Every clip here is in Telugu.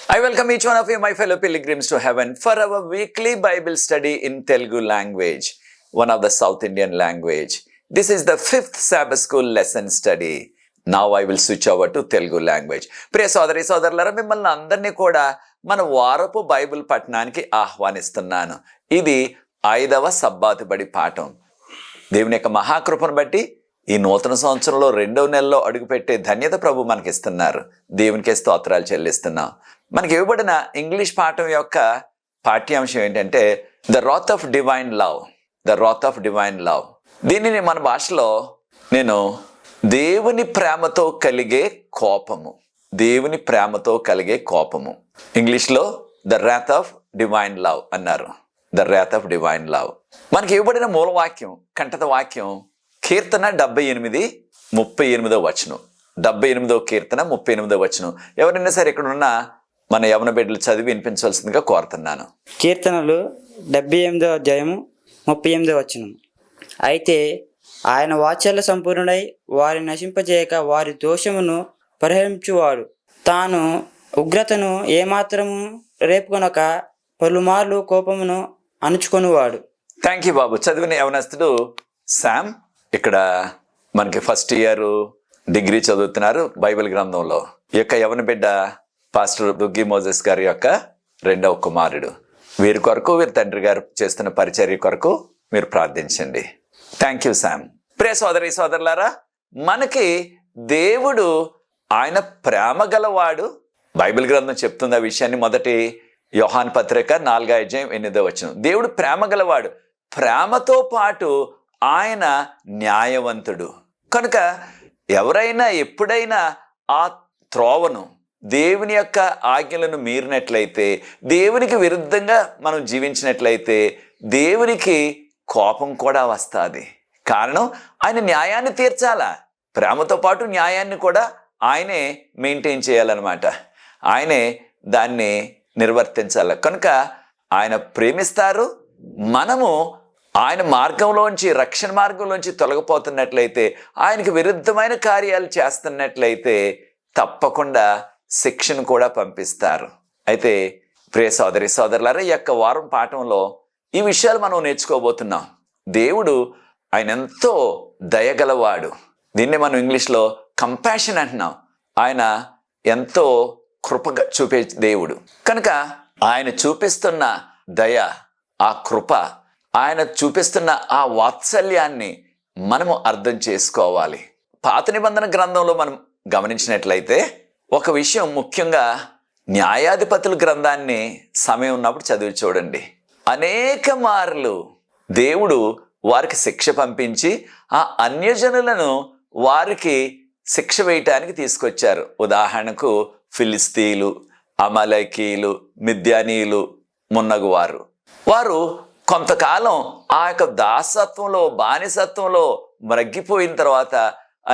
I welcome each one of you, my fellow pilgrims, to heaven for our weekly Bible study in Telugu language, one of the South Indian language. This is the 5th Sabbath School lesson study. Now I will switch over to Telugu language. ప్రియ సోదరి సోదరులారా, మిమ్మల్ని అందరినీ కూడా మన వారపు బైబిల్ పఠనానికి ఆహ్వానిస్తున్నాను. ఇది 5వ సబ్బాతు బడి పాఠం. దేవుని యొక్క మహాకృపను బట్టి ఈ నూతన సంవత్సరంలో 2వ నెలలో అడుగుపెట్టే ధన్యత ప్రభు మనకిస్తున్నారు. దేవునికే స్తోత్రాలు చెల్లిస్తున్నాం. మనకి ఇవ్వబడిన ఇంగ్లీష్ పాఠం యొక్క పాఠ్యాంశం ఏంటంటే the wrath of divine love. The wrath of divine love. దీనిని మన భాషలో నేను దేవుని ప్రేమతో కలిగే కోపము, దేవుని ప్రేమతో కలిగే కోపము, ఇంగ్లీష్లో the wrath of divine love అన్నారు. The wrath of divine love. మనకి ఇవ్వబడిన మూలవాక్యం, కంఠత వాక్యం కీర్తన 78:38 వచనం. 78వ కీర్తన 38వ వచనం. ఎవరైనా సరే ఇక్కడ ఉన్న మన యవన బిడ్డలు చదివి వినిపించవలసిందిగా కోరుతున్నాను. కీర్తనలు 78వ అధ్యాయము 38వ వచనం. అయితే ఆయన వాత్సల్య సంపూర్ణుడై వారి నశింపజేయక వారి దోషమును పరిహరించువాడు. తాను ఉగ్రతను ఏమాత్రము రేపుకొనక పలుమార్లు కోపమును అణుచుకొనివాడు. థ్యాంక్ యూ బాబు. చదివిన యవనస్తుడు శామ్. ఇక్కడ మనకి ఫస్ట్ ఇయర్ డిగ్రీ చదువుతున్నారు బైబిల్ గ్రంథంలో. ఈ యొక్క యవన బిడ్డ పాస్టర్ దుగ్గి మోజెస్ గారి యొక్క 2వ కుమారుడు. వీరి కొరకు, వీరి తండ్రి గారు చేస్తున్న పరిచర్య కొరకు మీరు ప్రార్థించండి. Thank you Sam. ప్రియ సోదరి సోదరులారా, మనకి దేవుడు ఆయన ప్రేమ గలవాడు. బైబిల్ గ్రంథం చెప్తుంది ఆ విషయాన్ని. మొదటి యోహాను పత్రిక 4వ అధ్యాయం 8వ వచనం. దేవుడు ప్రేమ గలవాడు, ప్రేమతో పాటు ఆయన న్యాయవంతుడు. కనుక ఎవరైనా ఎప్పుడైనా ఆ త్రోవను, దేవుని యొక్క ఆజ్ఞలను మీరినట్లయితే, దేవునికి విరుద్ధంగా మనం జీవించినట్లయితే దేవునికి కోపం కూడా వస్తుంది. కారణం ఆయన న్యాయాన్ని తీర్చాలా. ప్రేమతో పాటు న్యాయాన్ని కూడా ఆయనే మెయింటైన్ చేయాలన్నమాట. ఆయనే దాన్ని నిర్వర్తించాలి. కనుక ఆయన ప్రేమిస్తారు. మనము ఆయన మార్గంలోంచి, రక్షణ మార్గంలోంచి తొలగిపోతున్నట్లయితే, ఆయనకు విరుద్ధమైన కార్యాలు చేస్తున్నట్లయితే తప్పకుండా శిక్షను కూడా పంపిస్తారు. అయితే ప్రియ సోదరి సోదరులారా, ఈ యొక్క వారం పాఠంలో ఈ విషయాలు మనం నేర్చుకోబోతున్నాం. దేవుడు ఆయన ఎంతో దయగలవాడు. దీన్ని మనం ఇంగ్లీష్లో కంపాషన్ అంటున్నాం. ఆయన ఎంతో కృపగా చూపే దేవుడు. కనుక ఆయన చూపిస్తున్న దయ, ఆ కృప, ఆయన చూపిస్తున్న ఆ వాత్సల్యాన్ని మనము అర్థం చేసుకోవాలి. పాత నిబంధన గ్రంథంలో మనం గమనించినట్లయితే ఒక విషయం, ముఖ్యంగా న్యాయాధిపతుల గ్రంథాన్ని సమయం ఉన్నప్పుడు చదివి చూడండి. అనేక మార్లు దేవుడు వారికి శిక్ష పంపించి ఆ అన్యజనులను వారికి శిక్ష వేయటానికి తీసుకొచ్చారు. ఉదాహరణకు ఫిలిస్తీయులు, అమలకీయులు, మిద్యానీయులు మున్నగువారు. వారు కొంతకాలం ఆ యొక్క దాసత్వంలో, బానిసత్వంలో మ్రగ్గిపోయిన తర్వాత,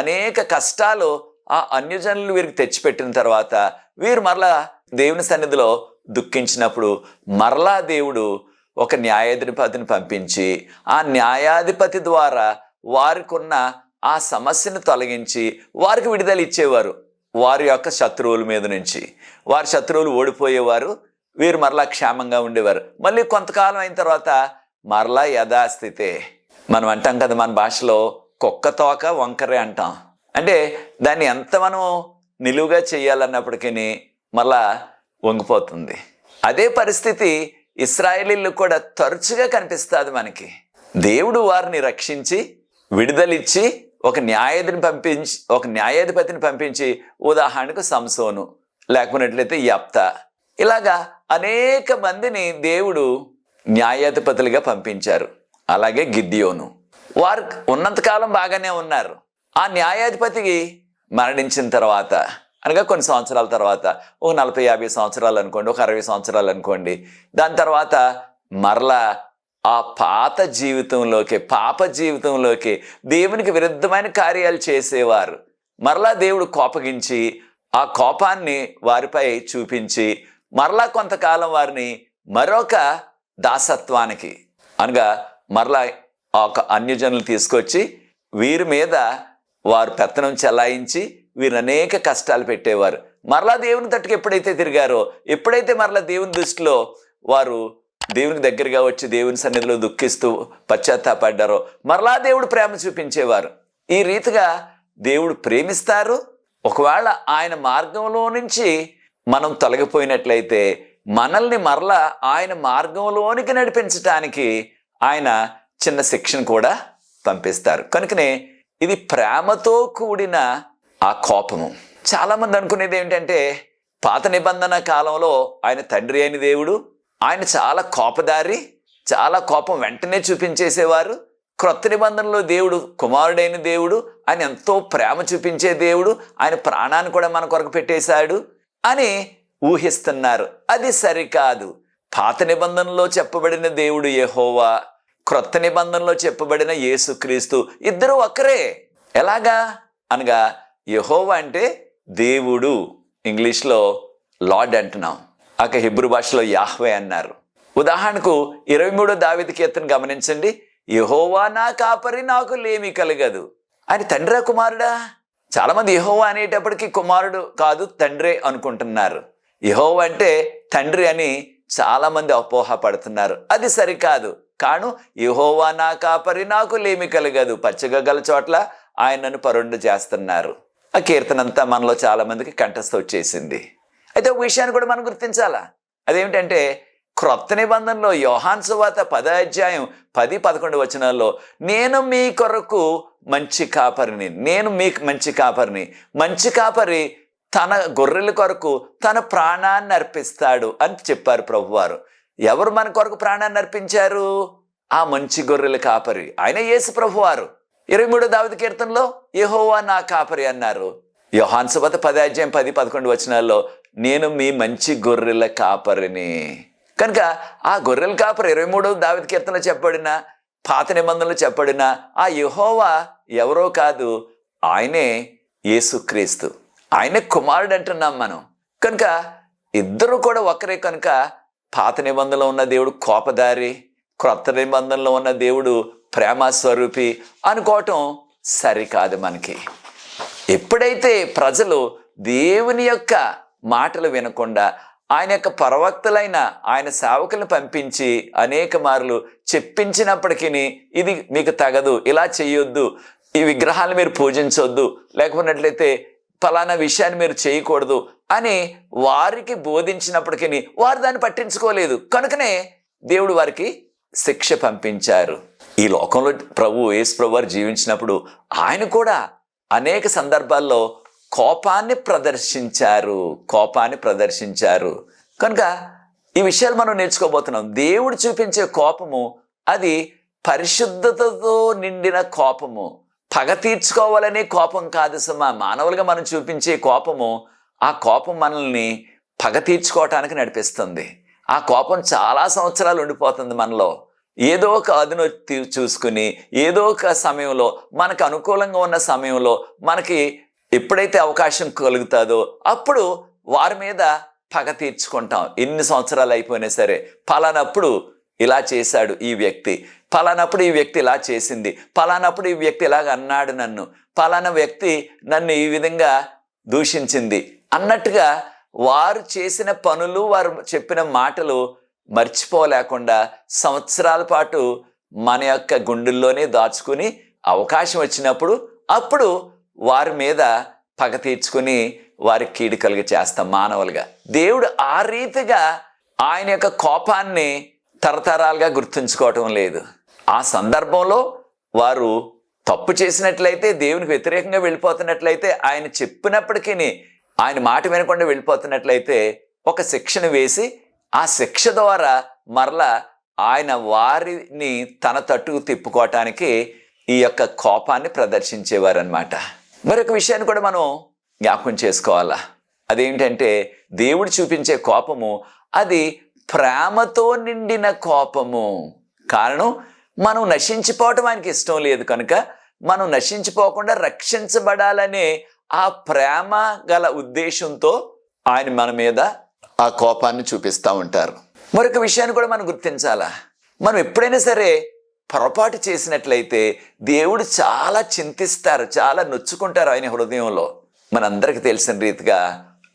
అనేక కష్టాలు ఆ అన్యజనులు వీరికి తెచ్చిపెట్టిన తర్వాత, వీరు మరలా దేవుని సన్నిధిలో దుఃఖించినప్పుడు మరలా దేవుడు ఒక న్యాయాధిపతిని పంపించి ఆ న్యాయాధిపతి ద్వారా వారికి ఉన్న ఆ సమస్యను తొలగించి వారికి విడుదల ఇచ్చేవారు. వారి యొక్క శత్రువుల మీద నుంచి వారి శత్రువులు ఓడిపోయేవారు. వీరు మరలా క్షేమంగా ఉండేవారు. మళ్ళీ కొంతకాలం అయిన తర్వాత మరలా యథాస్థితే. మనం అంటాం కదా, మన భాషలో కుక్క తోక వంకరే అంటాం. అంటే దాన్ని ఎంత మనం నిలువుగా చేయాలన్నప్పటికీ మళ్ళా వంగిపోతుంది. అదే పరిస్థితి ఇశ్రాయేలీలు కూడా తరచుగా కనిపిస్తుంది మనకి. దేవుడు వారిని రక్షించి విడుదలిచ్చి ఒక న్యాయాధిపతిని పంపించి, ఉదాహరణకు సంసోను, లేకపోయినట్లయితే యెఫ్తా, ఇలాగా అనేక మందిని దేవుడు న్యాయాధిపతులుగా పంపించారు. అలాగే గిద్యోను. వారు ఉన్నంతకాలం బాగానే ఉన్నారు. ఆ న్యాయాధిపతికి మరణించిన తర్వాత, అనగా కొన్ని సంవత్సరాల తర్వాత, ఒక 40-50 సంవత్సరాలు అనుకోండి, ఒక 60 సంవత్సరాలు అనుకోండి, దాని తర్వాత మరలా ఆ పాత జీవితంలోకి, పాప జీవితంలోకి, దేవునికి విరుద్ధమైన కార్యాలు చేసేవారు మరలా దేవుడు కోపగించి ఆ కోపాన్ని వారిపై చూపించి మరలా కొంతకాలం వారిని మరొక దాసత్వానికి, అనగా మరలా ఒక అన్యజనులు తీసుకొచ్చి వీరి మీద వారు పెత్తనం చెలాయించి వీరు అనేక కష్టాలు పెట్టేవారు. మరలా దేవుని తట్టుకు ఎప్పుడైతే తిరిగారో, ఎప్పుడైతే మరలా దేవుని దృష్టిలో వారు దేవునికి దగ్గరగా వచ్చి దేవుని సన్నిధిలో దుఃఖిస్తూ పశ్చాత్తాపడ్డారో మరలా దేవుడు ప్రేమ చూపించేవారు. ఈ రీతిగా దేవుడు ప్రేమిస్తారు. ఒకవేళ ఆయన మార్గంలో నుంచి మనం తొలగిపోయినట్లయితే మనల్ని మరలా ఆయన మార్గంలోనికి నడిపించటానికి ఆయన చిన్న శిక్షను కూడా పంపిస్తారు. కనుకనే ఇది ప్రేమతో కూడిన ఆ కోపము. చాలామంది అనుకునేది ఏంటంటే పాత నిబంధన కాలంలో ఆయన తండ్రి అయిన దేవుడు, ఆయన చాలా కోపదారి, చాలా కోపం వెంటనే చూపించేసేవారు. క్రొత్త నిబంధనలో దేవుడు కుమారుడైన దేవుడు, ఆయన ఎంతో ప్రేమ చూపించే దేవుడు, ఆయన ప్రాణాన్ని కూడా మన కొరకు పెట్టేశాడు అని ఊహిస్తున్నారు. అది సరికాదు. పాత నిబంధనలో చెప్పబడిన దేవుడు యెహోవా, క్రొత్త నిబంధనలో చెప్పబడిన యేసుక్రీస్తు ఇద్దరు ఒక్కరే. ఎలాగా అనగా యెహోవా అంటే దేవుడు, ఇంగ్లీష్లో లార్డ్ అంటున్నాం, అక హిబ్రూ భాషలో యాహ్వే అన్నారు. ఉదాహరణకు 23వ దావీదు కీర్తన గమనించండి. యెహోవా నా కాపరి, నాకు లేమి కలగదు. ఆయన తండ్రా కుమారుడా? చాలామంది యెహోవా అనేటప్పటికీ కుమారుడు కాదు తండ్రే అనుకుంటున్నారు. యెహోవా అంటే తండ్రి అని చాలామంది అపోహపడుతున్నారు. అది సరికాదు. కాను యెహోవా నా కాపరి, నాకు లేమి కలగదు. పచ్చగా గల చోట్ల ఆయన నన్ను పరుండు చేస్తున్నారు. ఆ కీర్తన అంతా మనలో చాలా మందికి కంఠస్థ వచ్చేసింది. అయితే ఒక విషయాన్ని కూడా మనం గుర్తించాలా. అదేమిటంటే క్రొత్త నిబంధనలో యోహాను సువార్త 10వ అధ్యాయం 10-11 వచనాల్లో నేను మీ కొరకు మంచి కాపరిని, నేను మీకు మంచి కాపరిని, మంచి కాపరి తన గొర్రెల కొరకు తన ప్రాణాన్ని అర్పిస్తాడు అని చెప్పారు ప్రభువారు. ఎవరు మన కొరకు ప్రాణాన్ని అర్పించారు? ఆ మంచి గొర్రెల కాపరి ఆయన యేసు ప్రభువారు. 23వ దావీదు కీర్తనలో యెహోవా నా కాపరి అన్నారు. యోహాను సువార్త 10వ అధ్యాయం 10-11 వచనాల్లో నేను మీ మంచి గొర్రెల కాపరిని. కనుక ఆ గొర్రెల కాపరి 23వ దావీదు కీర్తనలో చెప్పబడిన, పాత నిబంధనలో చెప్పబడిన ఆ యెహోవా ఎవరో కాదు, ఆయనే యేసుక్రీస్తు, ఆయనే కుమారుడు అంటున్నాం మనం. కనుక ఇద్దరు కూడా ఒకరే. కనుక పాత నిబంధనలో ఉన్న దేవుడు కోపదారి, క్రొత్త నిబంధనలో ఉన్న దేవుడు ప్రేమ స్వరూపి అనుకోవటం సరికాదు మనకి. ఎప్పుడైతే ప్రజలు దేవుని యొక్క మాటలు వినకుండా ఆయన యొక్క ప్రవక్తలైన ఆయన సేవకులను పంపించి అనేక మార్లు చెప్పించినప్పటికీ ఇది మీకు తగదు, ఇలా చేయొద్దు, ఈ విగ్రహాలు మీరు పూజించొద్దు, లేకపోయినట్లయితే ఫలానా విషయాన్ని మీరు చేయకూడదు అని వారికి బోధించినప్పటికీ వారు దాన్ని పట్టించుకోలేదు. కనుకనే దేవుడు వారికి శిక్ష పంపించారు. ఈ లోకంలో యేసు ప్రభు వారు జీవించినప్పుడు ఆయన కూడా అనేక సందర్భాల్లో కోపాన్ని ప్రదర్శించారు. కనుక ఈ విషయాలు మనం నేర్చుకోబోతున్నాం. దేవుడు చూపించే కోపము అది పరిశుద్ధతతో నిండిన కోపము, పగ తీర్చుకోవాలనే కోపం కాదు సుమా. మానవులుగా మనం చూపించే కోపము, ఆ కోపం మనల్ని పగ తీర్చుకోవటానికి నడిపిస్తుంది. ఆ కోపం చాలా సంవత్సరాలు ఉండిపోతుంది మనలో. ఏదో ఒక అదును చూసుకుని ఏదో ఒక సమయంలో మనకు అనుకూలంగా ఉన్న సమయంలో మనకి ఎప్పుడైతే అవకాశం కలుగుతుందో అప్పుడు వారి మీద పగ తీర్చుకుంటాం. ఎన్ని సంవత్సరాలు అయిపోయినా సరే, పలానప్పుడు ఇలా చేశాడు ఈ వ్యక్తి, పలానప్పుడు ఈ వ్యక్తి ఇలా చేసింది, పలానప్పుడు ఈ వ్యక్తి ఇలాగ అన్నాడు నన్ను, పలానా వ్యక్తి నన్ను ఈ విధంగా దూషించింది అన్నట్టుగా వారు చేసిన పనులు, వారు చెప్పిన మాటలు మర్చిపోలేకుండా సంవత్సరాల పాటు మన యొక్క గుండెల్లోనే దాచుకుని అవకాశం వచ్చినప్పుడు అప్పుడు వారి మీద పగ తీర్చుకుని వారికి కీడు కలిగి చేస్తాం మానవులుగా. దేవుడు ఆ రీతిగా ఆయన యొక్క కోపాన్ని తరతరాలుగా గుర్తుంచుకోవటం లేదు. ఆ సందర్భంలో వారు తప్పు చేసినట్లయితే, దేవునికి వ్యతిరేకంగా వెళ్ళిపోతున్నట్లయితే, ఆయన చెప్పినప్పటికీ ఆయన మాట వినకుండా వెళ్ళిపోతున్నట్లయితే ఒక శిక్షను వేసి ఆ శిక్ష ద్వారా మరలా ఆయన వారిని తన తట్టుకు తిప్పుకోవటానికి ఈ యొక్క కోపాన్ని ప్రదర్శించేవారనమాట. మరొక విషయాన్ని కూడా మనం జ్ఞాపకం చేసుకోవాలా. అదేంటంటే దేవుడు చూపించే కోపము అది ప్రేమతో నిండిన కోపము. కారణం మనం నశించిపోవటం ఆయనకి ఇష్టం లేదు. కనుక మనం నశించిపోకుండా రక్షించబడాలనే ఆ ప్రేమ గల ఉద్దేశంతో ఆయన మన మీద ఆ కోపాన్ని చూపిస్తూ ఉంటారు. మరొక విషయాన్ని కూడా మనం గుర్తించాలా. మనం ఎప్పుడైనా సరే పొరపాటు చేసినట్లయితే దేవుడు చాలా చింతిస్తారు, చాలా నొచ్చుకుంటారు ఆయన హృదయంలో. మనందరికీ తెలిసిన రీతిగా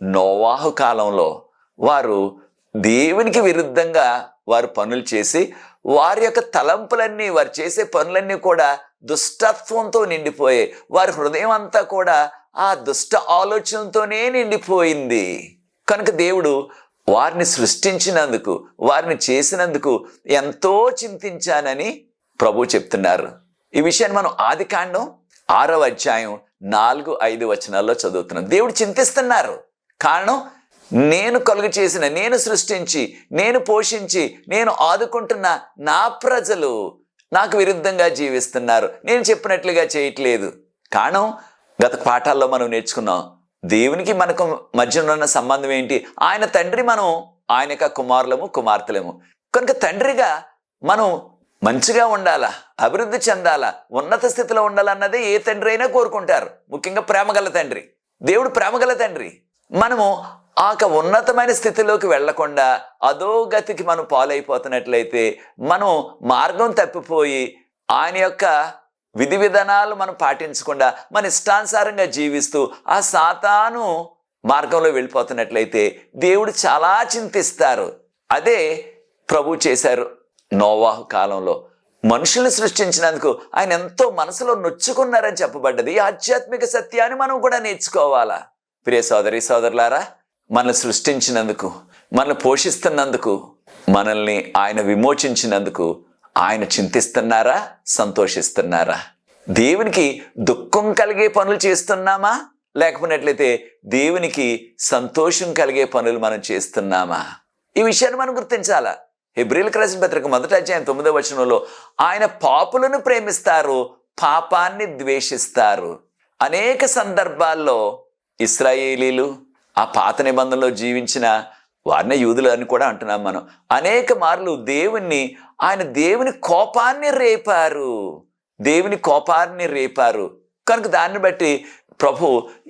నోవాహు కాలంలో వారు దేవునికి విరుద్ధంగా వారు పనులు చేసి వారి యొక్క తలంపులన్నీ, వారు చేసే పనులన్నీ కూడా దుష్టత్వంతో నిండిపోయాయి. వారి హృదయం అంతా కూడా ఆ దుష్ట ఆలోచనతోనే నిండిపోయింది. కనుక దేవుడు వారిని సృష్టించినందుకు, వారిని చేసినందుకు ఎంతో చింతించానని ప్రభు చెప్తున్నారు. ఈ విషయాన్ని మనం ఆదికాండం 6వ అధ్యాయం 4-5 వచనాల్లో చదువుతున్నాం. దేవుడు చింతిస్తున్నారు. కారణం, నేను కలుగు చేసిన, నేను సృష్టించి, నేను పోషించి, నేను ఆదుకుంటున్న నా ప్రజలు నాకు విరుద్ధంగా జీవిస్తున్నారు. నేను చెప్పినట్లుగా చేయట్లేదు. కారణం, గత పాఠాల్లో మనం నేర్చుకున్నాం. దేవునికి మనకు మధ్యన ఉన్న సంబంధం ఏంటి? ఆయన తండ్రి, మనం ఆయన యొక్క కుమారులము, కుమార్తెలము. కనుక తండ్రిగా మనం మంచిగా ఉండాలా, అభివృద్ధి చెందాలా, ఉన్నత స్థితిలో ఉండాలన్నదే ఏ తండ్రి అయినా కోరుకుంటారు. ముఖ్యంగా ప్రేమగల తండ్రి. దేవుడు ప్రేమగల తండ్రి. మనము ఆ ఉన్నతమైన స్థితిలోకి వెళ్లకుండా అధోగతికి మనం పాలైపోతున్నట్లయితే, మనం మార్గం తప్పిపోయి ఆయన యొక్క విధి విధానాలు మనం పాటించకుండా మన ఇష్టానుసారంగా జీవిస్తూ ఆ సాతాను మార్గంలో వెళ్ళిపోతున్నట్లయితే దేవుడు చాలా చింతిస్తారు. అదే ప్రభు చేశారు. నోవాహు కాలంలో మనుషుల్ని సృష్టించినందుకు ఆయన ఎంతో మనసులో నొచ్చుకున్నారని చెప్పబడ్డది. ఈ ఆధ్యాత్మిక సత్యాన్ని మనం కూడా నేర్చుకోవాలా. ప్రియ సోదరి సోదరులారా, మనల్ని సృష్టించినందుకు, మనల్ని పోషిస్తున్నందుకు, మనల్ని ఆయన విమోచించినందుకు ఆయన చింతిస్తున్నారా, సంతోషిస్తున్నారా? దేవునికి దుఃఖం కలిగే పనులు చేస్తున్నామా, లేకపోయినట్లయితే దేవునికి సంతోషం కలిగే పనులు మనం చేస్తున్నామా? ఈ విషయాన్ని మనం గుర్తించాలా. హెబ్రీయులకు రాసిన పత్రిక 1వ అధ్యాయం 9వ వచనంలో ఆయన పాపులను ప్రేమిస్తారు, పాపాన్ని ద్వేషిస్తారు. అనేక సందర్భాల్లో ఇశ్రాయేలీలు, ఆ పాత నిబంధనలో జీవించిన వారినే యూదులు అని కూడా అంటున్నాం మనం, అనేక మార్లు ఆయన దేవుని కోపాన్ని రేపారు. దేవుని కోపాన్ని రేపారు. కనుక దాన్ని బట్టి ప్రభు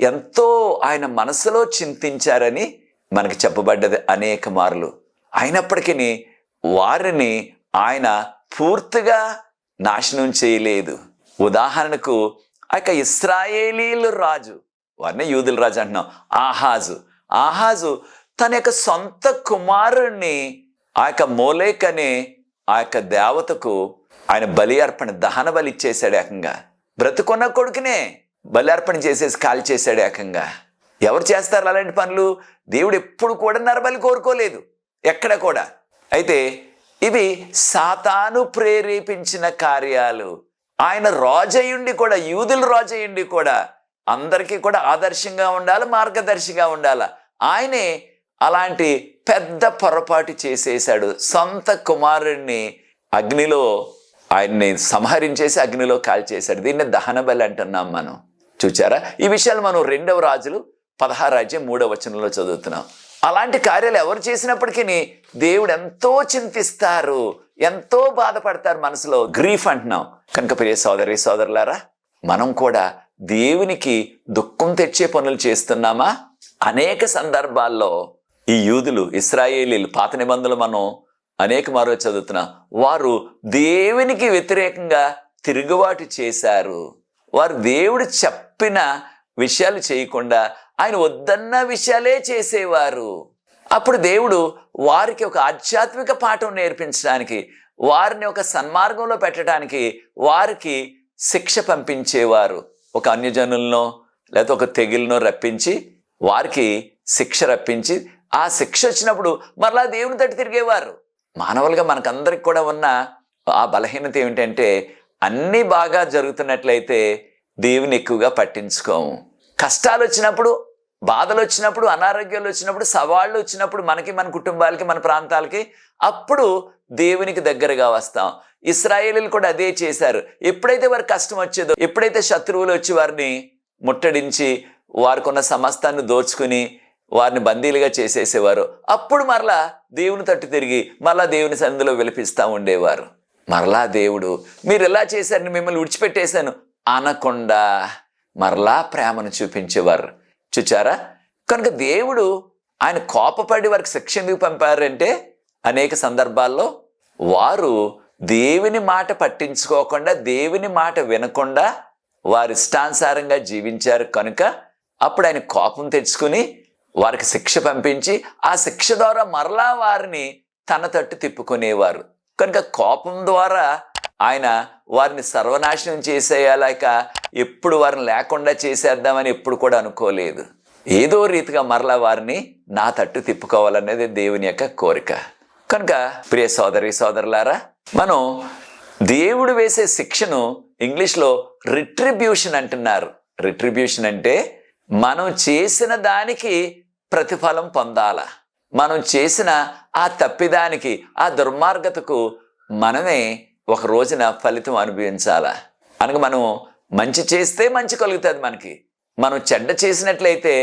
ఎంతో ఆయన మనసులో చింతించారని మనకి చెప్పబడ్డది అనేక మార్లు. అయినప్పటికీ వారిని ఆయన పూర్తిగా నాశనం చేయలేదు. ఉదాహరణకు ఆ యొక్క ఇశ్రాయేలీలు రాజు, వారినే యూదుల రాజు అంటున్నాం, ఆహాజు తన యొక్క సొంత కుమారుణ్ణి ఆ యొక్క మోలేక్ అనే ఆ యొక్క దేవతకు ఆయన బలి అర్పణ, దహన బలి ఇచ్చేశాడు. ఏకంగా బ్రతుకున్న కొడుకునే బలి అర్పణ చేసేసి కాల్ చేశాడు. ఏకంగా ఎవరు చేస్తారు అలాంటి పనులు? దేవుడు ఎప్పుడు కూడా నరబలి కోరుకోలేదు, ఎక్కడ కూడా. అయితే ఇవి సాతాను ప్రేరేపించిన కార్యాలు. ఆయన రాజయ్యుండి కూడా, యూదుల రాజయ్యుండి కూడా అందరికీ కూడా ఆదర్శంగా ఉండాలి, మార్గదర్శిగా ఉండాలి. ఆయనే అలాంటి పెద్ద పొరపాటు చేసేశాడు. సొంత కుమారుడిని అగ్నిలో ఆయన్ని సంహరించేసి అగ్నిలో కాల్చేశాడు. దీన్ని దహన బలి అంటున్నాం మనం. చూచారా? ఈ విషయాలు మనం 2వ రాజులు 16వ అధ్యాయం 3వ వచనంలో చదువుతున్నాం. అలాంటి కార్యాలు ఎవరు చేసినప్పటికీ దేవుడు ఎంతో చింతిస్తారు, ఎంతో బాధపడతారు, మనసులో గ్రీఫ్ అంటున్నాం. కనుక ప్రియ సోదరి సోదరులారా, మనం కూడా దేవునికి దుఃఖం తెచ్చే పనులు చేస్తున్నామా? అనేక సందర్భాల్లో ఈ యూదులు, ఇశ్రాయేలీలు, పాత నిబంధనలు మనం అనేక మారు చదువుతున్నాం. వారు దేవునికి వ్యతిరేకంగా తిరుగుబాటు చేశారు. వారు దేవుడు చెప్పిన విషయాలు చేయకుండా ఆయన వద్దన్న విషయాలే చేసేవారు. అప్పుడు దేవుడు వారికి ఒక ఆధ్యాత్మిక పాఠం నేర్పించడానికి, వారిని ఒక సన్మార్గంలో పెట్టడానికి వారికి శిక్ష పంపించేవారు. ఒక అన్యజనులను లేకపోతే ఒక తెగులను రప్పించి వారికి శిక్ష రప్పించి, ఆ శిక్ష వచ్చినప్పుడు మరలా దేవుని తట్టు తిరిగేవారు. మానవులుగా మనకందరికి కూడా ఉన్న ఆ బలహీనత ఏమిటంటే, అన్నీ బాగా జరుగుతున్నట్లయితే దేవుని ఎక్కువగా పట్టించుకోము. కష్టాలు వచ్చినప్పుడు, బాధలు వచ్చినప్పుడు, అనారోగ్యాలు వచ్చినప్పుడు, సవాళ్ళు వచ్చినప్పుడు మనకి, మన కుటుంబాలకి, మన ప్రాంతాలకి, అప్పుడు దేవునికి దగ్గరగా వస్తాం. ఇశ్రాయేలీలు కూడా అదే చేశారు. ఎప్పుడైతే వారికి కష్టం వచ్చేదో, ఎప్పుడైతే శత్రువులు వచ్చి వారిని ముట్టడించి వారికి ఉన్న సమస్తాన్ని దోచుకుని వారిని బందీలుగా చేసేసేవారు, అప్పుడు మరలా దేవుని తట్టు తిరిగి మరలా దేవుని సన్నిధిలో విలపిస్తూ ఉండేవారు. మరలా దేవుడు, మీరు ఎలా చేశారని మిమ్మల్ని విడిచిపెట్టేశాను అనకుండా మరలా ప్రేమను చూపించేవారు. చూచారా? కనుక దేవుడు ఆయన కోపపడి వారికి శిక్ష ఎందుకు పంపారంటే, అనేక సందర్భాల్లో వారు దేవుని మాట పట్టించుకోకుండా, దేవుని మాట వినకుండా వారి ఇష్టానుసారంగా జీవించారు. కనుక అప్పుడు ఆయన కోపం తెచ్చుకుని వారికి శిక్ష పంపించి ఆ శిక్ష ద్వారా మరలా వారిని తన తట్టు తిప్పుకునేవారు. కనుక కోపం ద్వారా ఆయన వారిని సర్వనాశనం చేసేయాలేక ఎప్పుడు వారిని లేకుండా చేసేద్దామని ఎప్పుడు కూడా అనుకోలేదు. ఏదో రీతిగా మరలా వారిని నా తట్టు తిప్పుకోవాలనేది దేవుని యొక్క కోరిక. కనుక ప్రియ సోదరి సోదరులారా, మనం దేవుడు వేసే శిక్షను ఇంగ్లీష్లో రిట్రిబ్యూషన్ అంటున్నారు. రిట్రిబ్యూషన్ అంటే మనం చేసిన దానికి ప్రతిఫలం పొందాల. మనం చేసిన ఆ తప్పిదానికి, ఆ దుర్మార్గతకు మనమే ఒక రోజున ఫలితం అనుభవించాలా. అనగా మనం మంచి చేస్తే మంచి కలుగుతుంది మనకి. మనం చెడ్డ చేసినట్లయితే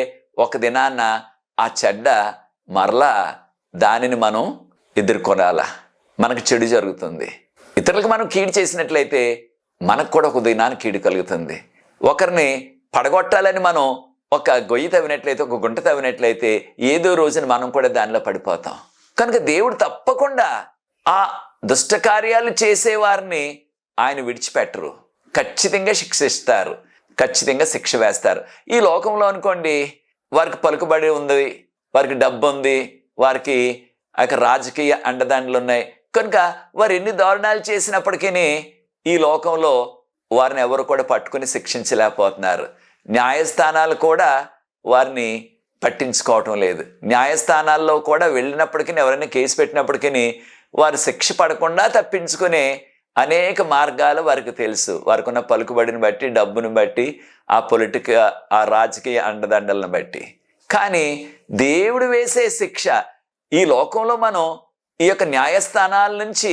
ఒక దినాన్న ఆ చెడ్డ మరలా దానిని మనం ఎదుర్కొనాలా. మనకు చెడు జరుగుతుంది. ఇతరులకు మనం కీడు చేసినట్లయితే మనకు కూడా ఒక దినాన్ని కీడు కలుగుతుంది. ఒకరిని పడగొట్టాలని మనం ఒక గొయ్యి తవ్వినట్లయితే, ఒక గుంట తవ్వినట్లయితే ఏదో రోజున మనం కూడా దానిలో పడిపోతాం. కనుక దేవుడు తప్పకుండా ఆ దుష్ట కార్యాలు చేసేవారిని ఆయన విడిచిపెట్టరు. ఖచ్చితంగా శిక్షిస్తారు, ఖచ్చితంగా శిక్ష వేస్తారు. ఈ లోకంలో అనుకోండి, వారికి పలుకుబడి ఉంది, వారికి డబ్బు ఉంది, వారికి రాజకీయ అండదండలు ఉన్నాయి. కనుక వారు ఎన్ని దారుణాలు చేసినప్పటికీ ఈ లోకంలో వారిని ఎవరు కూడా పట్టుకుని శిక్షించలేకపోతున్నారు. న్యాయస్థానాలు కూడా వారిని పట్టించుకోవటం లేదు. న్యాయస్థానాల్లో కూడా వెళ్ళినప్పటికీ, ఎవరైనా కేసు పెట్టినప్పటికీ వారు శిక్ష పడకుండా తప్పించుకునే అనేక మార్గాలు వారికి తెలుసు. వారికి ఉన్న పలుకుబడిని బట్టి, డబ్బును బట్టి, ఆ ఆ రాజకీయ అండదండలను బట్టి. కానీ దేవుడు వేసే శిక్ష ఈ లోకంలో మనం ఈ యొక్క న్యాయస్థానాల నుంచి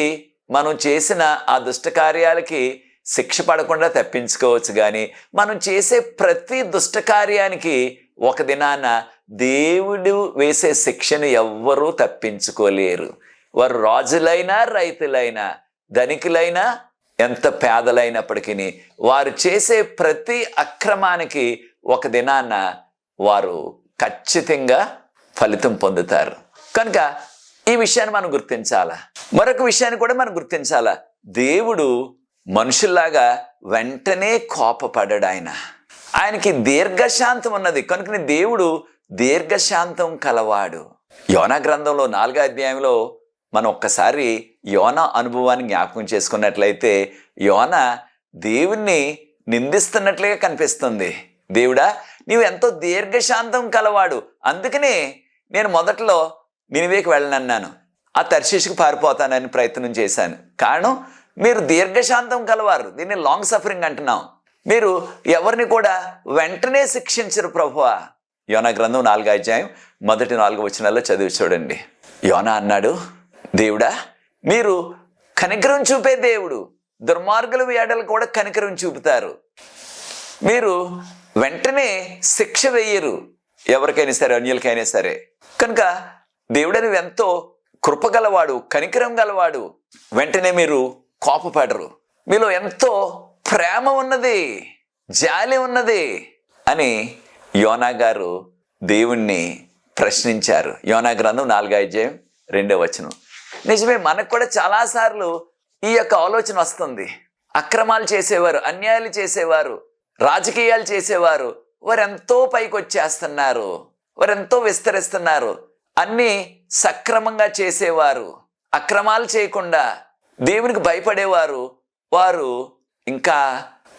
మనం చేసిన ఆ దుష్ట కార్యాలకి శిక్ష పడకుండా తప్పించుకోవచ్చు. కానీ మనం చేసే ప్రతి దుష్ట కార్యానికి ఒక దినాన దేవుడు వేసే శిక్షను ఎవ్వరూ తప్పించుకోలేరు. వారు రాజులైనా, రైతులైనా, ధనికులైనా, ఎంత పేదలైనప్పటికీ వారు చేసే ప్రతి అక్రమానికి ఒక దినాన వారు ఖచ్చితంగా ఫలితం పొందుతారు. కనుక ఈ విషయాన్ని మనం గుర్తించాలా. మరొక విషయాన్ని కూడా మనం గుర్తించాలా. దేవుడు మనుషుల్లాగా వెంటనే కోపపడ్డాడు. ఆయనకి దీర్ఘశాంతం ఉన్నది. కనుక దేవుడు దీర్ఘశాంతం కలవాడు. యోనా గ్రంథంలో 4వ అధ్యాయంలో మనం ఒక్కసారి యోనా అనుభవాన్ని జ్ఞాపకం చేసుకున్నట్లయితే యోనా దేవుణ్ణి నిందిస్తున్నట్లుగా కనిపిస్తుంది. దేవుడా, నీవు ఎంతో దీర్ఘశాంతం కలవాడు, అందుకనే నేను మొదట్లో నినివేకి వెళ్ళనన్నాను, ఆ తర్షీషుకు పారిపోతానని ప్రయత్నం చేశాను. కారణం, మీరు దీర్ఘశాంతం కలవారు. దీన్ని లాంగ్ సఫరింగ్ అంటున్నాం. మీరు ఎవరిని కూడా వెంటనే శిక్షించరు ప్రభువా. యోనా గ్రంథం 4వ అధ్యాయం మొదటి 4 వచనాల్లో చదివి చూడండి. యోనా అన్నాడు, దేవుడా, మీరు కనికరం చూపే దేవుడు. దుర్మార్గుల వేడలు కూడా కనికరం చూపుతారు. మీరు వెంటనే శిక్ష వేయరు ఎవరికైనా సరే, అన్యులకైనా సరే. కనుక దేవుడని ఎంతో కృపగలవాడు, కనికరం గలవాడు. వెంటనే మీరు కోపపడరు. మీలో ఎంతో ప్రేమ ఉన్నది, జాలి ఉన్నది అని యోనా గారు దేవుణ్ణి ప్రశ్నించారు. యోనా గ్రంథం 4వ అధ్యాయం 2వ వచనం. నిజమే, మనకు కూడా చాలాసార్లు ఈ యొక్క ఆలోచన వస్తుంది. అక్రమాలు చేసేవారు, అన్యాయాలు చేసేవారు, రాజకీయాలు చేసేవారు వారెంతో పైకి వచ్చేస్తున్నారు, వారెంతో విస్తరిస్తున్నారు. అన్నీ సక్రమంగా చేసేవారు, అక్రమాలు చేయకుండా దేవునికి భయపడేవారు,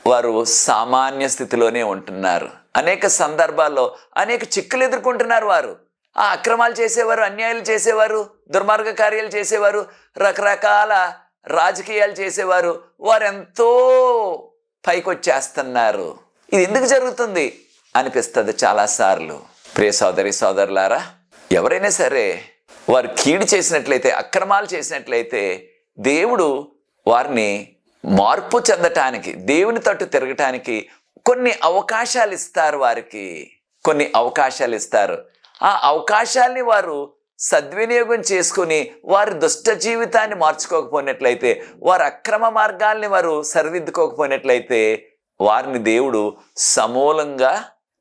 వారు సామాన్య స్థితిలోనే ఉంటున్నారు. అనేక సందర్భాల్లో అనేక చిక్కులు ఎదుర్కొంటున్నారు. వారు ఆ అక్రమాలు చేసేవారు, అన్యాయాలు చేసేవారు, దుర్మార్గ కార్యాలు చేసేవారు, రకరకాల రాజకీయాలు చేసేవారు వారెంతో పైకి వచ్చేస్తున్నారు. ఇది ఎందుకు జరుగుతుంది అనిపిస్తుంది చాలాసార్లు. ప్రియ సోదరి సోదరులారా, ఎవరైనా సరే వారు కీడు చేసినట్లయితే, అక్రమాలు చేసినట్లయితే దేవుడు వారిని మార్పు చెందటానికి, దేవుని తట్టు తిరగటానికి కొన్ని అవకాశాలు ఇస్తారు. వారికి కొన్ని అవకాశాలు ఇస్తారు. ఆ అవకాశాల్ని వారు సద్వినియోగం చేసుకుని వారి దుష్ట జీవితాన్ని మార్చుకోకపోయినట్లయితే, వారి అక్రమ మార్గాల్ని వారు సరిదిద్దుకోకపోయినట్లయితే వారిని దేవుడు సమూలంగా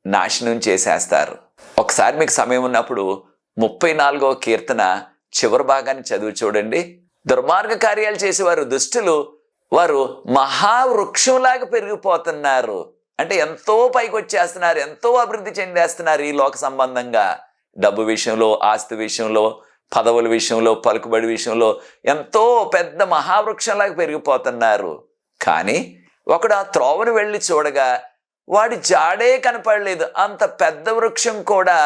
నాశనం చేసేస్తారు. ఒకసారి మీకు సమయం ఉన్నప్పుడు 34వ కీర్తన చివరి భాగాన్ని చదివి చూడండి. దుర్మార్గ కార్యాలు చేసేవారు, దుష్టులు, వారు మహావృక్షంలాగా పెరిగిపోతున్నారు. అంటే ఎంతో పైకి వచ్చేస్తున్నారు, ఎంతో అభివృద్ధి చెందేస్తున్నారు ఈ లోక సంబంధంగా. డబ్బు విషయంలో, ఆస్తి విషయంలో, పదవుల విషయంలో, పలుకుబడి విషయంలో ఎంతో పెద్ద మహావృక్షంలాగా పెరిగిపోతున్నారు. కానీ ఒకడు ఆ త్రోవను వెళ్ళి చూడగా వాడి జాడే కనపడలేదు. అంత పెద్ద వృక్షం కూడా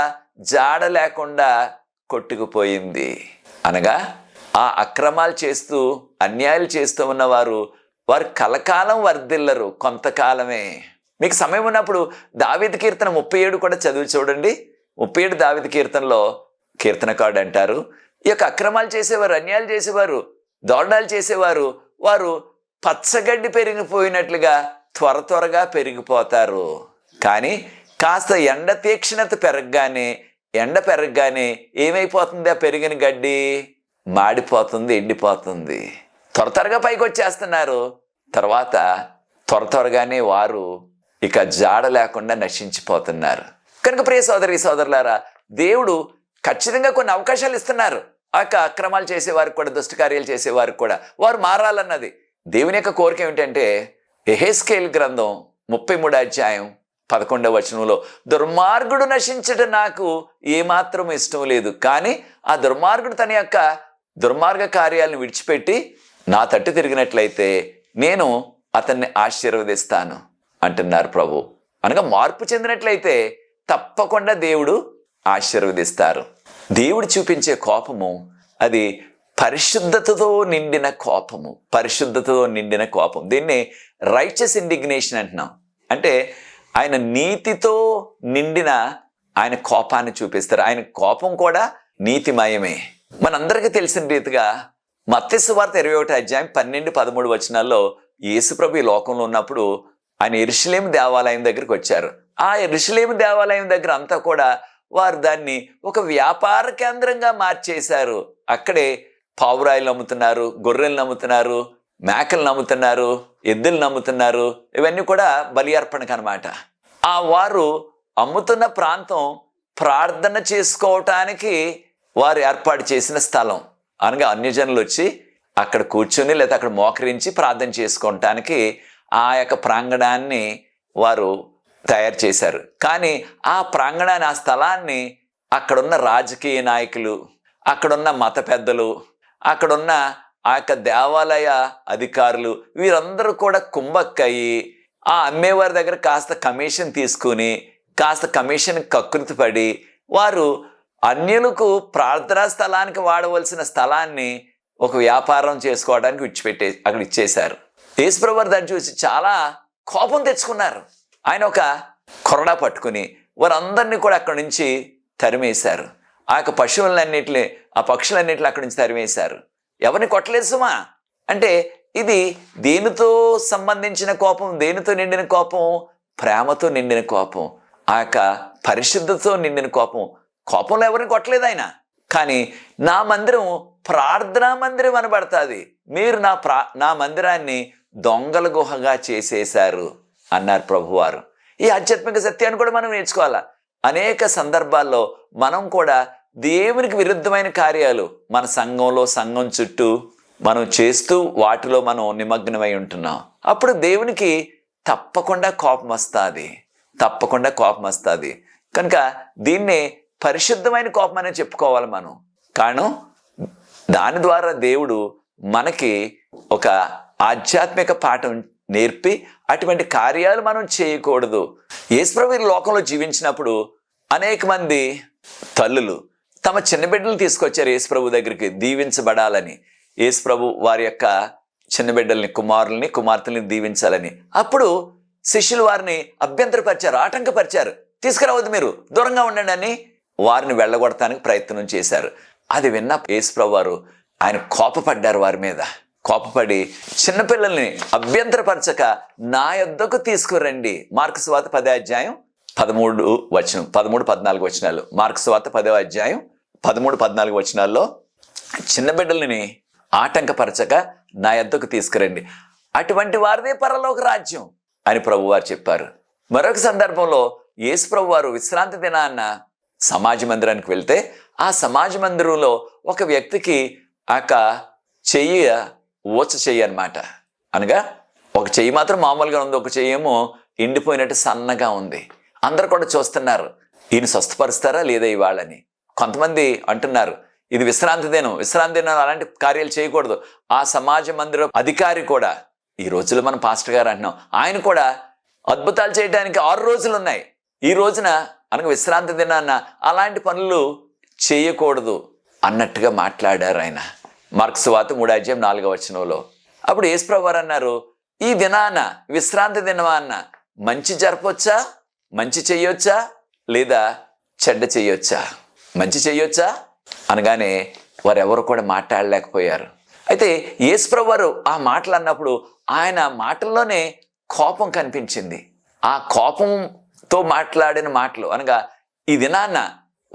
జాడ లేకుండా కొట్టుకుపోయింది. అనగా ఆ అక్రమాలు చేస్తూ, అన్యాయాలు చేస్తూ ఉన్నవారు వారు కలకాలం వర్ధిల్లరు, కొంతకాలమే. మీకు సమయం ఉన్నప్పుడు దావీదు కీర్తన 37 కూడా చదివి చూడండి. 37 దావీదు కీర్తనలో కీర్తనకారుడు అంటారు, ఈ యొక్క అక్రమాలు చేసేవారు, అన్యాయాలు చేసేవారు, దోరణాలు చేసేవారు, వారు పచ్చగడ్డి పెరిగిపోయినట్లుగా త్వరగా పెరిగిపోతారు. కానీ కాస్త ఎండ తీక్షణత పెరగగానే ఏమైపోతుంది? ఆ పెరిగిన గడ్డి మాడిపోతుంది, ఎండిపోతుంది. త్వరగా పైకి వచ్చేస్తున్నారు. తర్వాత త్వరగానే వారు ఇక జాడ లేకుండా నశించిపోతున్నారు. కనుక ప్రియ సోదరి సోదరులారా, దేవుడు ఖచ్చితంగా కొన్ని అవకాశాలు ఇస్తున్నారు. ఆ యొక్క అక్రమాలు చేసేవారికి కూడా, దుష్టకార్యాలు చేసేవారికి కూడా వారు మారాలన్నది దేవుని యొక్క కోరిక. ఏమిటంటే యెహెజ్కేలు గ్రంథం 33వ అధ్యాయం 11వ వచనంలో, దుర్మార్గుడు నశించడం నాకు ఏమాత్రం ఇష్టం లేదు, కానీ ఆ దుర్మార్గుడు తన యొక్క దుర్మార్గ కార్యాలను విడిచిపెట్టి నా తట్టు తిరిగినట్లయితే నేను అతన్ని ఆశీర్వదిస్తాను అంటున్నారు ప్రభు. అనగా మార్పు చెందినట్లయితే తప్పకుండా దేవుడు ఆశీర్వదిస్తారు. దేవుడు చూపించే కోపము అది పరిశుద్ధతతో నిండిన కోపము, పరిశుద్ధతతో నిండిన కోపం. దీన్ని రైచస్ ఇండిగ్నేషన్ అంటున్నాం. అంటే ఆయన నీతితో నిండిన ఆయన కోపాన్ని చూపిస్తారు. ఆయన కోపం కూడా నీతిమయమే. మనందరికీ తెలిసిన రీతిగా మత్తయి సువార్త 21వ అధ్యాయం 12-13 వచనాల్లో యేసుప్రభు ఈ లోకంలో ఉన్నప్పుడు ఆయన యెరూషలేము దేవాలయం దగ్గరికి వచ్చారు. ఆ యెరూషలేము దేవాలయం దగ్గర అంతా కూడా వారు దాన్ని ఒక వ్యాపార కేంద్రంగా మార్చేశారు. అక్కడే పావురాయిలు నమ్ముతున్నారు, గొర్రెలు నమ్ముతున్నారు, మేకలు నమ్ముతున్నారు, ఎద్దులు నమ్ముతున్నారు. ఇవన్నీ కూడా బలి అర్పణకు అనమాట. ఆ వారు అమ్ముతున్న ప్రాంతం ప్రార్థన చేసుకోవటానికి వారు ఏర్పాటు చేసిన స్థలం. అనగా అన్యజనులు వచ్చి అక్కడ కూర్చొని లేదా అక్కడ మోకరించి ప్రార్థన చేసుకోవటానికి ఆ యొక్క ప్రాంగణాన్ని వారు తయారు చేశారు. కానీ ఆ ప్రాంగణాన్ని, ఆ స్థలాన్ని అక్కడున్న రాజకీయ నాయకులు, అక్కడున్న మత పెద్దలు, అక్కడున్న ఆ యొక్క దేవాలయ అధికారులు వీరందరూ కూడా కుంభక్కయి ఆ అమ్మేవారి దగ్గర కాస్త కమిషన్ తీసుకుని, కాస్త కమిషన్ కకృతి పడి వారు అన్యులకు ప్రార్థనా స్థలానికి వాడవలసిన స్థలాన్ని ఒక వ్యాపారం చేసుకోవడానికి అక్కడ ఇచ్చేశారు. యేసుప్రభు వారు దాన్ని చూసి చాలా కోపం తెచ్చుకున్నారు. ఆయన ఒక కొరడా పట్టుకుని వారందరినీ కూడా అక్కడి నుంచి తరిమేశారు. ఆ యొక్క పశువులన్నిటిని, ఆ పక్షులన్నిటిని అక్కడి నుంచి తరిమేశారు. ఎవరిని కొట్టలేదు సుమా. అంటే ఇది దేనితో సంబంధించిన కోపం? దేనితో నిండిన కోపం? ప్రేమతో నిండిన కోపం, ఆ యొక్క పరిశుద్ధతో నిండిన కోపం. కోపంలో ఎవరిని కొట్టలేదు ఆయన. కానీ నా మందిరం ప్రార్థనా మందిరం అనబడుతుంది, మీరు నా మందిరాన్ని దొంగల గుహగా చేసేశారు అన్నారు ప్రభువారు. ఈ ఆధ్యాత్మిక సత్యాన్ని కూడా మనం నేర్చుకోవాలా. అనేక సందర్భాల్లో మనం కూడా దేవునికి విరుద్ధమైన కార్యాలు మన సంఘం చుట్టూ మనం చేస్తూ వాటిలో మనం నిమగ్నమై ఉంటున్నాం. అప్పుడు దేవునికి తప్పకుండా కోపం వస్తుంది. కనుక దీన్నే పరిశుద్ధమైన కోపం అనేది చెప్పుకోవాలి మనం. కారణం దాని ద్వారా దేవుడు మనకి ఒక ఆధ్యాత్మిక పాఠం నేర్పి అటువంటి కార్యాలు మనం చేయకూడదు. యేసుప్రభు ఈ లోకంలో జీవించినప్పుడు అనేక మంది తల్లులు తమ చిన్న బిడ్డలను తీసుకొచ్చారు యేసుప్రభు దగ్గరికి దీవించబడాలని. యేసుప్రభు వారి యొక్క చిన్న బిడ్డల్ని, కుమార్తెల్ని దీవించాలని. అప్పుడు శిష్యులు వారిని అభ్యంతరపరిచారు, ఆటంకపరిచారు. తీసుకురావద్దు, మీరు దూరంగా ఉండండి అని వారిని వెళ్ళగొడటానికి ప్రయత్నం చేశారు. అది విన్న యేసుప్రభు వారు ఆయన కోపపడ్డారు. వారి మీద కోపపడి చిన్నపిల్లల్ని అభ్యంతరపరచక నా యొద్దకు తీసుకురండి. మార్కు సువార్త 10వ అధ్యాయం 13-14 వచనాలు. మార్కు సువార్త 10వ అధ్యాయం 13-14 వచనాల్లో చిన్న బిడ్డలని ఆటంకపరచక నా యొద్దకు తీసుకురండి, అటువంటి వారిదే పరలోక రాజ్యం అని ప్రభువారు చెప్పారు. మరొక సందర్భంలో యేసు ప్రభువారు విశ్రాంతి దినాన్న సమాజ మందిరానికి వెళ్తే ఆ సమాజ మందిరంలో ఒక వ్యక్తికి ఊచ చెయ్యి అనమాట. అనగా ఒక చెయ్యి మాత్రం మామూలుగా ఉంది, ఒక చెయ్యి ఏమో ఎండిపోయినట్టు సన్నగా ఉంది. అందరు కూడా చూస్తున్నారు, ఈయన స్వస్థపరుస్తారా లేదా ఇవాళని. కొంతమంది అంటున్నారు ఇది విశ్రాంతి దినం, విశ్రాంతి దినం అలాంటి కార్యాలు చేయకూడదు. ఆ సమాజ మందిరం అధికారి కూడా, ఈ రోజుల్లో మన పాస్టర్ గారు అంటున్నాం, ఆయన కూడా అద్భుతాలు చేయడానికి 6 రోజులు ఉన్నాయి, ఈ రోజున అనగా విశ్రాంతి దినాన్న అలాంటి పనులు చేయకూడదు అన్నట్టుగా మాట్లాడారు ఆయన. మార్కు సువార్త 3:4 అప్పుడు యేసుప్రభువు వారు అన్నారు, ఈ దినాన విశ్రాంతి దినమాన్న మంచి జరపొచ్చా, మంచి చెయ్యొచ్చా, లేదా చెడ్డ చెయ్యొచ్చా? మంచి చెయ్యొచ్చా అనగానే వారెవరు కూడా మాట్లాడలేకపోయారు. అయితే యేసుప్రభువు వారు ఆ మాటలు అన్నప్పుడు ఆయన మాటల్లోనే కోపం కనిపించింది. ఆ కోపంతో మాట్లాడిన మాటలు అనగా ఈ దినాన్న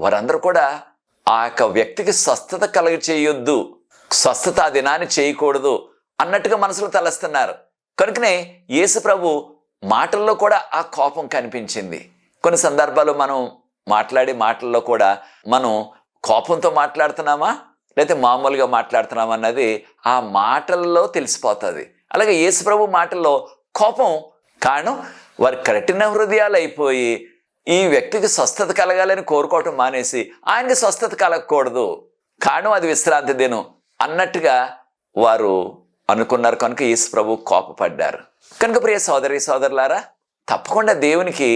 వారందరూ కూడా ఆ యొక్క వ్యక్తికి స్వస్థత కలుగ చేయొద్దు, స్వస్థత ఆ దినాన్ని చేయకూడదు అన్నట్టుగా మనసులో తలస్తున్నారు. కనుకనే యేసు ప్రభు మాటల్లో కూడా ఆ కోపం కనిపించింది. కొన్ని సందర్భాలు మనం మాట్లాడే మాటల్లో కూడా మనం కోపంతో మాట్లాడుతున్నామా లేకపోతే మామూలుగా మాట్లాడుతున్నామా అన్నది ఆ మాటల్లో తెలిసిపోతుంది. అలాగే యేసు ప్రభు మాటల్లో కోపం కారణం వారి కఠిన హృదయాలు అయిపోయి ఈ వ్యక్తికి స్వస్థత కలగాలని కోరుకోవటం మానేసి ఆయనకి స్వస్థత కలగకూడదు, కారణం అది విశ్రాంతి దినం అన్నట్టుగా వారు అనుకున్నారు. కనుక యేసు ప్రభు కోపపడ్డారు. కనుక ప్రియ సోదరి సోదరులారా, తప్పకుండా దేవునికి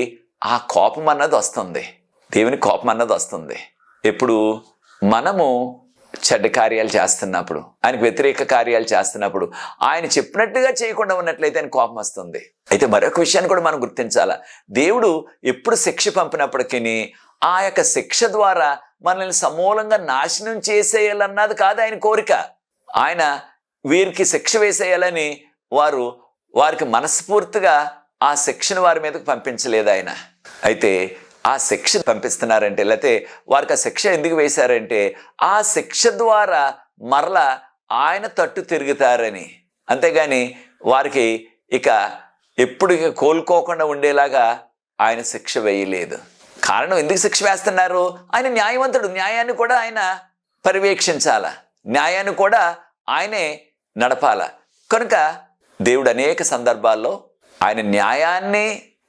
ఆ కోపం అన్నది వస్తుంది. దేవుని కోపం అన్నది వస్తుంది ఎప్పుడు మనము చెడ్డ కార్యాలు చేస్తున్నప్పుడు, ఆయనకు వ్యతిరేక కార్యాలు చేస్తున్నప్పుడు, ఆయన చెప్పినట్టుగా చేయకుండా ఉన్నట్లయితే ఆయన కోపం వస్తుంది. అయితే మరొక విషయాన్ని కూడా మనం గుర్తించాలా, దేవుడు ఎప్పుడు శిక్ష పంపినప్పటికీ ఆ యొక్క శిక్ష ద్వారా మనల్ని సమూలంగా నాశనం చేసేయాలన్నది కాదు ఆయన కోరిక. ఆయన వీరికి శిక్ష వేసేయాలని వారికి మనస్ఫూర్తిగా ఆ శిక్షను వారి మీదకు పంపించలేదు ఆయన. అయితే ఆ శిక్ష పంపిస్తున్నారంటే లేకపోతే వారికి ఆ శిక్ష ఎందుకు వేశారంటే ఆ శిక్ష ద్వారా మరలా ఆయన తట్టు తిరుగుతారని, అంతేగాని వారికి ఇక ఎప్పుడు కోలుకోకుండా ఉండేలాగా ఆయన శిక్ష వేయలేదు. కారణం ఎందుకు శిక్ష వేస్తున్నారు? ఆయన న్యాయవంతుడు, న్యాయాన్ని కూడా ఆయన పర్యవేక్షించాల, న్యాయాన్ని కూడా ఆయనే నడపాల. కనుక దేవుడు అనేక సందర్భాల్లో ఆయన న్యాయాన్ని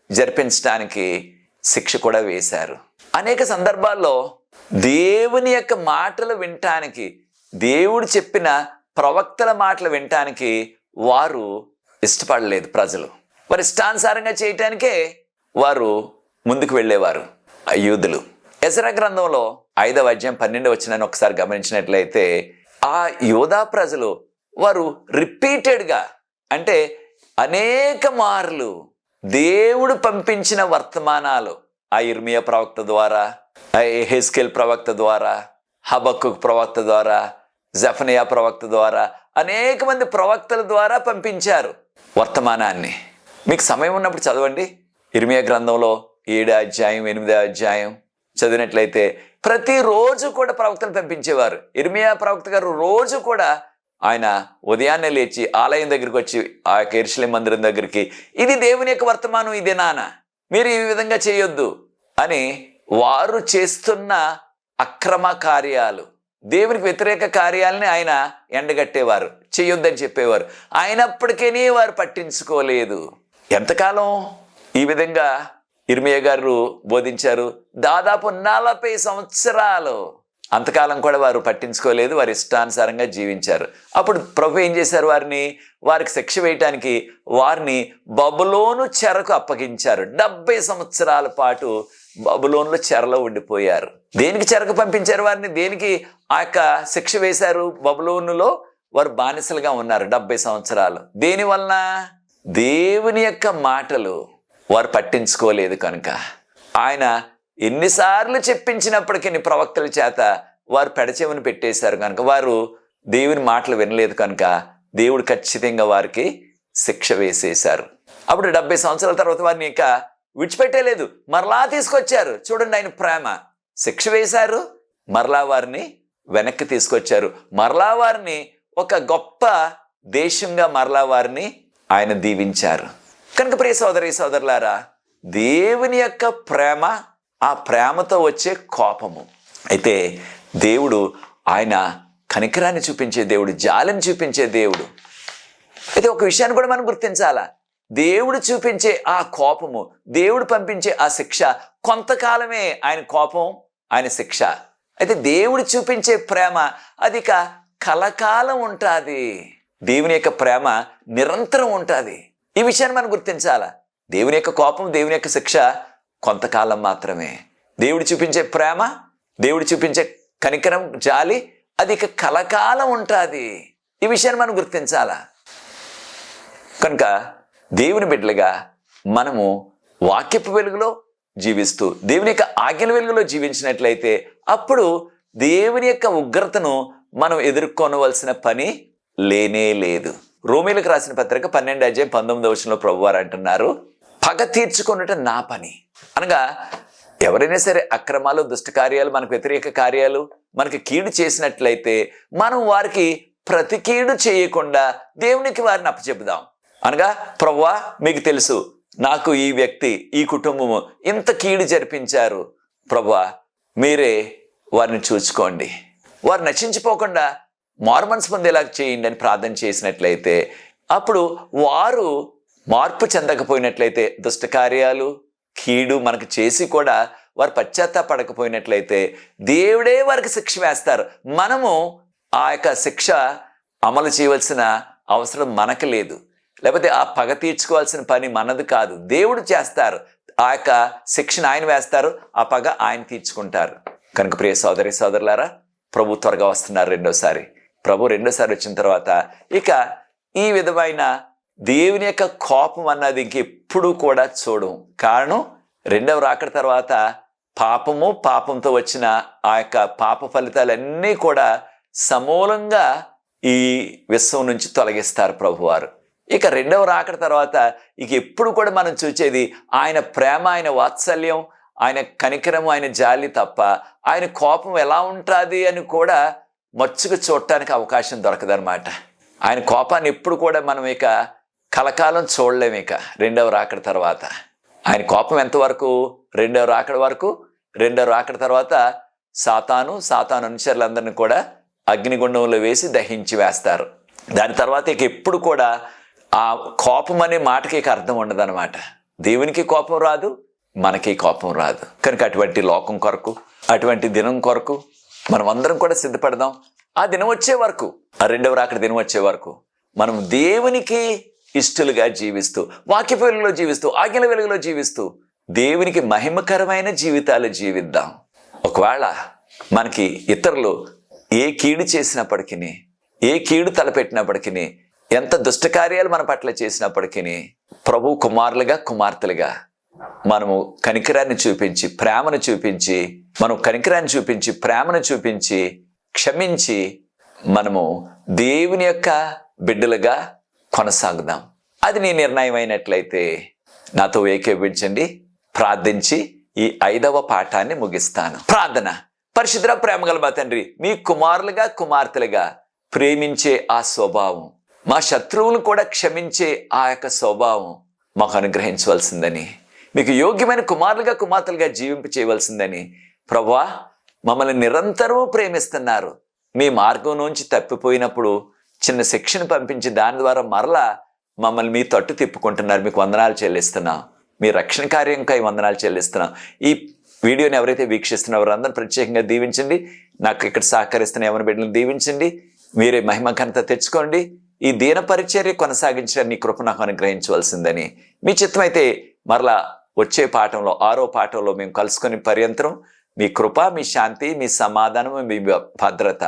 జరిపించడానికి శిక్ష కూడా వేశారు. అనేక సందర్భాల్లో దేవుని యొక్క మాటలు వినటానికి, దేవుడు చెప్పిన ప్రవక్తల మాటలు వినటానికి వారు ఇష్టపడలేదు. ప్రజలు వారి ఇష్టానుసారంగా చేయటానికే వారు ముందుకు వెళ్ళేవారు యూదులు. ఎజ్రా గ్రంథంలో 5:12 ఒకసారి గమనించినట్లయితే ఆ యూదా ప్రజలు వారు రిపీటెడ్గా అంటే అనేక మార్లు దేవుడు పంపించిన వర్తమానాలు ఆ ఇర్మియా ప్రవక్త ద్వారా, ఆ యెహెజ్కేలు ప్రవక్త ద్వారా, హబక్కూకు ప్రవక్త ద్వారా, జెఫన్యా ప్రవక్త ద్వారా, అనేక మంది ప్రవక్తల ద్వారా పంపించారు వర్తమానాన్ని. మీకు సమయం ఉన్నప్పుడు చదవండి. ఇర్మియా గ్రంథంలో 7 అధ్యాయం 8 అధ్యాయం చదివినట్లయితే ప్రతిరోజు కూడా ప్రవక్తలు పంపించేవారు. ఇర్మియా ప్రవక్త గారు రోజు కూడా ఆయన ఉదయాన్నే లేచి ఆలయం దగ్గరికి వచ్చి ఆ యెరూషలేము మందిరం దగ్గరికి, ఇది దేవుని యొక్క వర్తమానం, ఇది నాన్న, మీరు ఈ విధంగా చేయొద్దు అని వారు చేస్తున్న అక్రమ కార్యాలు, దేవునికి వ్యతిరేక కార్యాలని ఆయన ఎండగట్టేవారు, చేయొద్దని చెప్పేవారు. అయినప్పటికీ వారు పట్టించుకోలేదు. ఎంతకాలం ఈ విధంగా ఇర్మియా గారు బోధించారు? దాదాపు 40 సంవత్సరాలు. అంతకాలం కూడా వారు పట్టించుకోలేదు, వారి ఇష్టానుసారంగా జీవించారు. అప్పుడు ప్రభు ఏం చేశారు? వారికి శిక్ష వేయటానికి వారిని బబులోను చెరకు అప్పగించారు. 70 సంవత్సరాల పాటు బబులోనులో చెరలో ఉండిపోయారు. దేనికి చెరకు పంపించారు వారిని? దేనికి ఆ యొక్క శిక్ష వేశారు? బబులోనులో వారు బానిసలుగా ఉన్నారు 70 సంవత్సరాలు. దేనివలన? దేవుని యొక్క మాటలు వారు పట్టించుకోలేదు కనుక. ఆయన ఎన్నిసార్లు చెప్పించినప్పటికీ ప్రవక్తల చేత వారు పెడచెవిని పెట్టేశారు కనుక, వారు దేవుని మాటలు వినలేదు కనుక దేవుడు ఖచ్చితంగా వారికి శిక్ష వేసేశారు. అప్పుడు 70 సంవత్సరాల తర్వాత వారిని ఇక విడిచిపెట్టలేదు, మరలా తీసుకొచ్చారు. చూడండి ఆయన ప్రేమ. శిక్ష వేశారు, మరలా వారిని వెనక్కి తీసుకొచ్చారు, మరలా వారిని ఒక గొప్ప దేశంగా మరలా వారిని ఆయన దీవించారు. కనుక ప్రియ సోదరి సోదరులారా, దేవుని యొక్క ప్రేమ, ఆ ప్రేమతో వచ్చే కోపము. అయితే దేవుడు ఆయన కనికరాన్ని చూపించే దేవుడు, జాలిని చూపించే దేవుడు. అయితే ఒక విషయాన్ని కూడా మనం గుర్తించాలా, దేవుడు చూపించే ఆ కోపము, దేవుడు పంపించే ఆ శిక్ష కొంతకాలమే. ఆయన కోపం, ఆయన శిక్ష అయితే దేవుడు చూపించే ప్రేమ అది ఇక కలకాలం ఉంటుంది. దేవుని యొక్క ప్రేమ నిరంతరం ఉంటుంది. ఈ విషయాన్ని మనం గుర్తించాలా. దేవుని యొక్క కోపం, దేవుని యొక్క శిక్ష కొంతకాలం మాత్రమే. దేవుడు చూపించే ప్రేమ, దేవుడు చూపించే కనికరం, జాలి అది ఇక కలకాలం ఉంటుంది. ఈ విషయాన్ని మనం గుర్తించాలా. కనుక దేవుని బిడ్డలుగా మనము వాక్యపు వెలుగులో జీవిస్తూ దేవుని యొక్క ఆజ్ఞల వెలుగులో జీవించినట్లయితే అప్పుడు దేవుని యొక్క ఉగ్రతను మనం ఎదుర్కొనవలసిన పని లేనే లేదు. రోమీలకు రాసిన పత్రిక 12:19 ప్రభువారు అంటున్నారు, పగ తీర్చుకొనుట నా పని. అనగా ఎవరైనా సరే అక్రమాలు, దుష్ట కార్యాలు, మనకు వ్యతిరేక కార్యాలు, మనకి కీడు చేసినట్లయితే మనం వారికి ప్రతి కీడు చేయకుండా దేవునికి వారిని అప్పచెబుదాం. అనగా ప్రభువా, మీకు తెలుసు నాకు ఈ వ్యక్తి, ఈ కుటుంబము ఇంత కీడు జరిపించారు, ప్రభువా మీరే వారిని చూసుకోండి, వారు నశించిపోకుండా మారుమనసు పొందేలా చేయండి అని ప్రార్థన చేసినట్లయితే అప్పుడు వారు మార్పు చెందకపోయినట్లయితే, దుష్ట కార్యాలు, కీడు మనకు చేసి కూడా వారు పశ్చాత్తాపడకపోయినట్లయితే దేవుడే వారికి శిక్ష వేస్తారు. మనము ఆ యొక్క శిక్ష అమలు చేయవలసిన అవసరం మనకు లేదు. లేకపోతే ఆ పగ తీర్చుకోవాల్సిన పని మనది కాదు, దేవుడు చేస్తారు. ఆ యొక్క శిక్షను ఆయన వేస్తారు, ఆ పగ ఆయన తీర్చుకుంటారు. కనుక ప్రియ సోదరి సోదరులారా, ప్రభు త్వరగా వస్తున్నారు రెండోసారి. ప్రభు రెండోసారి వచ్చిన తర్వాత ఇక ఈ విధమైన దేవుని యొక్క కోపం అన్నది ఇంకెప్పుడు కూడా చూడం. కారణం రెండవ రాకడ తర్వాత పాపము, పాపంతో వచ్చిన ఆ యొక్క పాప ఫలితాలన్నీ కూడా సమూలంగా ఈ విశ్వం నుంచి తొలగిస్తారు ప్రభువారు. ఇక రెండవ రాకడ తర్వాత ఇక ఎప్పుడు కూడా మనం చూసేది ఆయన ప్రేమ, ఆయన వాత్సల్యం, ఆయన కనికరము, ఆయన జాలి తప్ప ఆయన కోపం ఎలా ఉంటుంది అని కూడా మచ్చుకు చూడటానికి అవకాశం దొరకదనమాట. ఆయన కోపాన్ని ఎప్పుడు కూడా మనం ఇక కలకాలం చూడలేము. ఇక రెండవ రాకడ తర్వాత ఆయన కోపం ఎంతవరకు? రెండవ రాకడ వరకు. రెండవ రాకడ తర్వాత సాతాను అనుచరులందరినీ కూడా అగ్నిగుండంలో వేసి దహించి వేస్తారు. దాని తర్వాత ఇక ఎప్పుడు కూడా ఆ కోపం అనే మాటకి ఇక అర్థం ఉండదన్నమాట. దేవునికి కోపం రాదు, మనకి కోపం రాదు. కనుక అటువంటి లోకం కొరకు, అటువంటి దినం కొరకు మనం అందరం కూడా సిద్ధపడదాం. ఆ దినం వచ్చే వరకు, ఆ రెండవ రాకడ దినం వచ్చే వరకు మనం దేవునికి ఇష్టలుగా జీవిస్తూ, వాక్య వెలుగులో జీవిస్తూ, ఆజ్ఞల వెలుగులో జీవిస్తూ దేవునికి మహిమకరమైన జీవితాలు జీవిద్దాం. ఒకవేళ మనకి ఇతరులు ఏ కీడు చేసినప్పటికీ, ఏ కీడు తలపెట్టినప్పటికీ, ఎంత దుష్టకార్యాలు మన పట్ల చేసినప్పటికీ ప్రభు కుమారులుగా, కుమార్తెలుగా మనము కనికరాన్ని చూపించి, ప్రేమను చూపించి, కనికరాన్ని చూపించి, ప్రేమను చూపించి, క్షమించి మనము దేవుని యొక్క బిడ్డలుగా కొనసాగుదాం. అది నీ నిర్ణయం అయినట్లయితే నాతో ఏకీభవించండి. ప్రార్థించి ఈ 5వ పాఠాన్ని ముగిస్తాను. ప్రార్థన. పరిశుద్ధ ప్రేమగల మా తండ్రి, మీ కుమారులుగా, కుమార్తెలుగా ప్రేమించే ఆ స్వభావం, మా శత్రువులు కూడా క్షమించే ఆ యొక్క స్వభావం మాకు అనుగ్రహించవలసిందని, మీకు యోగ్యమైన కుమారులుగా, కుమార్తెలుగా జీవింపు చేయవలసిందని ప్రభువా మమ్మల్ని నిరంతరం ప్రేమిస్తున్నారు. మీ మార్గం నుంచి తప్పిపోయినప్పుడు చిన్న శిక్షను పంపించి దాని ద్వారా మరలా మమ్మల్ని మీ తట్టు తిప్పుకుంటున్నారు. మీకు వందనాలు చెల్లిస్తున్నాం. మీ రక్షణ కార్యంకై వందనాలు చెల్లిస్తున్నాం. ఈ వీడియోని ఎవరైతే వీక్షిస్తున్నారో వారందరూ ప్రత్యేకంగా దీవించండి. నాకు ఇక్కడ సహకరిస్తున్న ఎవరి బిడ్డలను దీవించండి. మీరే మహిమ ఘనత తెచ్చుకోండి. ఈ దీన పరిచర్య కొనసాగించడానికి నీ కృప నాకు అనుగ్రహించవలసిందని, మీ చిత్తమైతే మరలా వచ్చే పాఠంలో 6వ పాఠంలో మేము కలుసుకునే పర్యంతరం మీ కృప, మీ శాంతి, మీ సమాధానము, మీ భద్రత,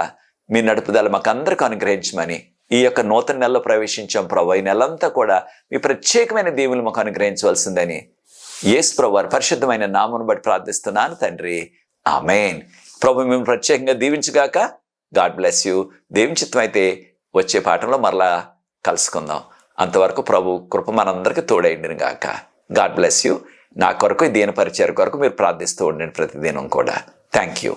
మీ నడుపుదల మాకు అందరికీ అనుగ్రహించమని ఈ యొక్క నూతన నెలలో ప్రవేశించాం ప్రభు. ఈ నెలంతా కూడా మీ ప్రత్యేకమైన దీవులు మాకు అనుగ్రహించవలసిందని యేసు ప్రభు వారి పరిశుద్ధమైన నామమును బట్టి ప్రార్థిస్తున్నాను తండ్రి. ఆమేన్. ప్రభు మేము ప్రత్యేకంగా దీవించుగాక. God bless you. దేవుని చిత్తం అయితే వచ్చే పాఠంలో మరలా కలుసుకుందాం. అంతవరకు ప్రభు కృప మనందరికీ తోడైండిన గాక. God bless you. నా కొరకు ఈ దీన పరిచర్య కొరకు మీరు ప్రార్థిస్తూ ఉండండి ప్రతిదినం కూడా. Thank you.